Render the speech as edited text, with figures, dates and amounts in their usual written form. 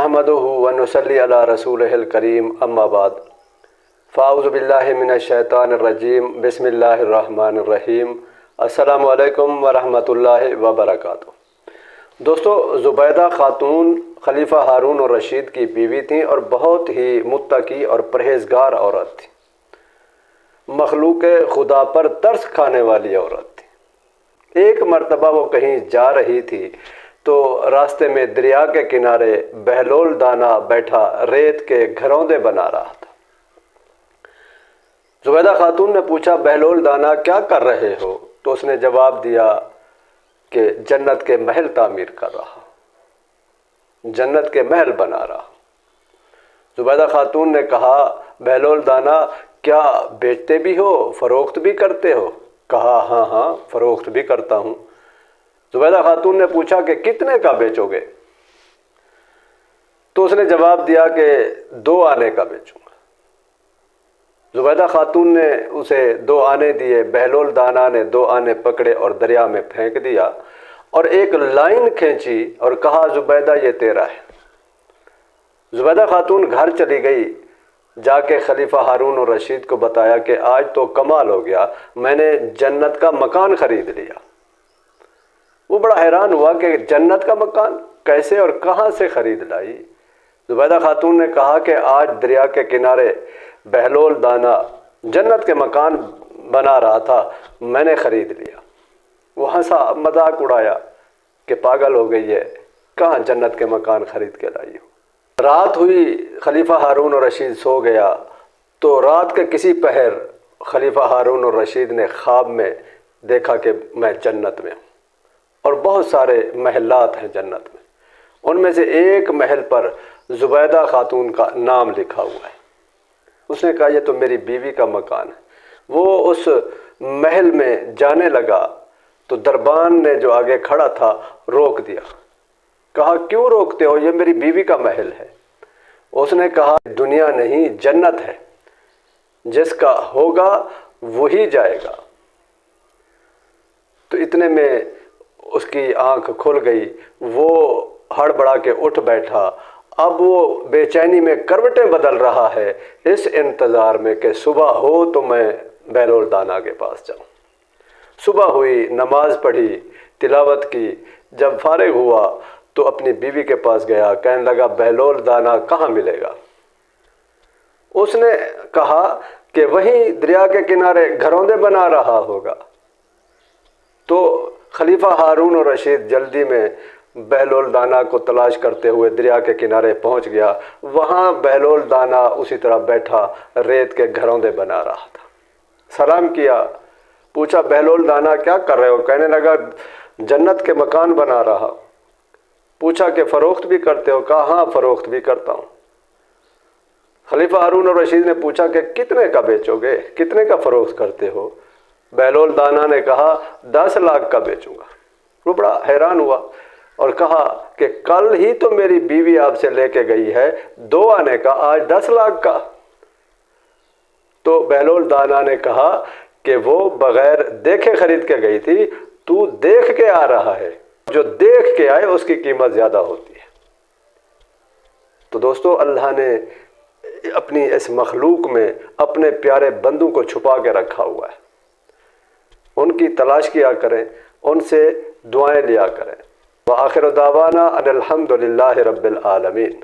नहमदुहु व नुसल्ली अला रसूलिहिल करीम अम्मा बाद फ़ाऊज़ु बिल्लाहि मिनश शैतानिर रजीम बिस्मिल्लाहिर रहमानिर रहीम अस्सलामु अलैकुम व रहमतुल्लाहि व बरकातुहू। दोस्तों, ज़ुबैदा खातून खलीफा हारून और रशीद की बीवी थीं और बहुत ही मुत्तकी और परहेज़गार औरत थी। मखलूक खुदा पर तरस खाने वाली औरत थी। एक मर्तबा वो कहीं जा रही थी तो रास्ते में दरिया के किनारे बहलोल दाना बैठा रेत के घरौंदे बना रहा था। ज़ुबैदा खातून ने पूछा, बहलोल दाना क्या कर रहे हो? तो उसने जवाब दिया कि जन्नत के महल तामीर कर रहा, जन्नत के महल बना रहा। ज़ुबैदा खातून ने कहा, बहलोल दाना क्या बेचते भी हो, फ़रोख्त भी करते हो? कहा, हाँ हाँ, फ़रोख्त भी करता हूँ। ज़ुबैदा खातून ने पूछा कि कितने का बेचोगे? तो उसने जवाब दिया कि 2 आने का बेचूंगा। ज़ुबैदा खातून ने उसे 2 आने दिए। बहलोल दाना ने 2 आने पकड़े और दरिया में फेंक दिया और एक लाइन खींची और कहा, ज़ुबैदा ये तेरा है। ज़ुबैदा खातून घर चली गई, जाके खलीफा हारून और रशीद को बताया कि आज तो कमाल हो गया, मैंने जन्नत का मकान खरीद लिया। वो बड़ा हैरान हुआ कि जन्नत का मकान कैसे और कहाँ से खरीद लाई। ज़ुबैदा खातून ने कहा कि आज दरिया के किनारे बहलोल दाना जन्नत के मकान बना रहा था, मैंने खरीद लिया। वो हंसा, मजाक उड़ाया कि पागल हो गई है, कहाँ जन्नत के मकान खरीद के लाई हो। रात हुई, खलीफा हारून और रशीद सो गया तो रात के किसी पहर खलीफा हारून और रशीद ने ख्वाब में देखा कि मैं जन्नत में हूँ और बहुत सारे महलात हैं जन्नत में। उनमें से एक महल पर ज़ुबैदा खातून का नाम लिखा हुआ है। उसने कहा, ये तो मेरी बीवी का मकान है। वो उस महल में जाने लगा तो दरबान ने जो आगे खड़ा था रोक दिया। कहा, क्यों रोकते हो, ये मेरी बीवी का महल है। उसने कहा, दुनिया नहीं जन्नत है, जिसका होगा वही जाएगा। तो इतने में उसकी आंख खुल गई, वो हड़बड़ा के उठ बैठा। अब वो बेचैनी में करवटें बदल रहा है इस इंतज़ार में कि सुबह हो तो मैं बहलोल दाना के पास जाऊं। सुबह हुई, नमाज पढ़ी, तिलावत की। जब फारिग हुआ तो अपनी बीवी के पास गया, कहने लगा, बहलोल दाना कहाँ मिलेगा? उसने कहा कि वहीं दरिया के किनारे घरौंदे बना रहा होगा। तो खलीफा हारून और रशीद जल्दी में बहलोल दाना को तलाश करते हुए दरिया के किनारे पहुंच गया। वहां बहलोल दाना उसी तरह बैठा रेत के घरौंदे बना रहा था। सलाम किया, पूछा, बहलोल दाना क्या कर रहे हो? कहने लगा, जन्नत के मकान बना रहा। पूछा कि फ़रोख्त भी करते हो? कहा, हाँ, फ़रोख्त भी करता हूँ। खलीफा हारून और रशीद ने पूछा कि कितने का बेचोगे, कितने का फ़रोख्त करते हो? बहलोल दाना ने कहा, 10 लाख का बेचूंगा। वो बड़ा हैरान हुआ और कहा कि कल ही तो मेरी बीवी आपसे लेके गई है 2 आने का, आज 10 लाख का। तो बहलोल दाना ने कहा कि वो बगैर देखे खरीद के गई थी, तू देख के आ रहा है, जो देख के आए उसकी कीमत ज़्यादा होती है। तो दोस्तों, अल्लाह ने अपनी इस मखलूक में अपने प्यारे बंदों को छुपा के रखा हुआ है। उनकी तलाश किया करें, उनसे दुआएं लिया करें। व आखिर दावाना अनिल हम्दुलिल्लाहि रब्बिल आलमीन।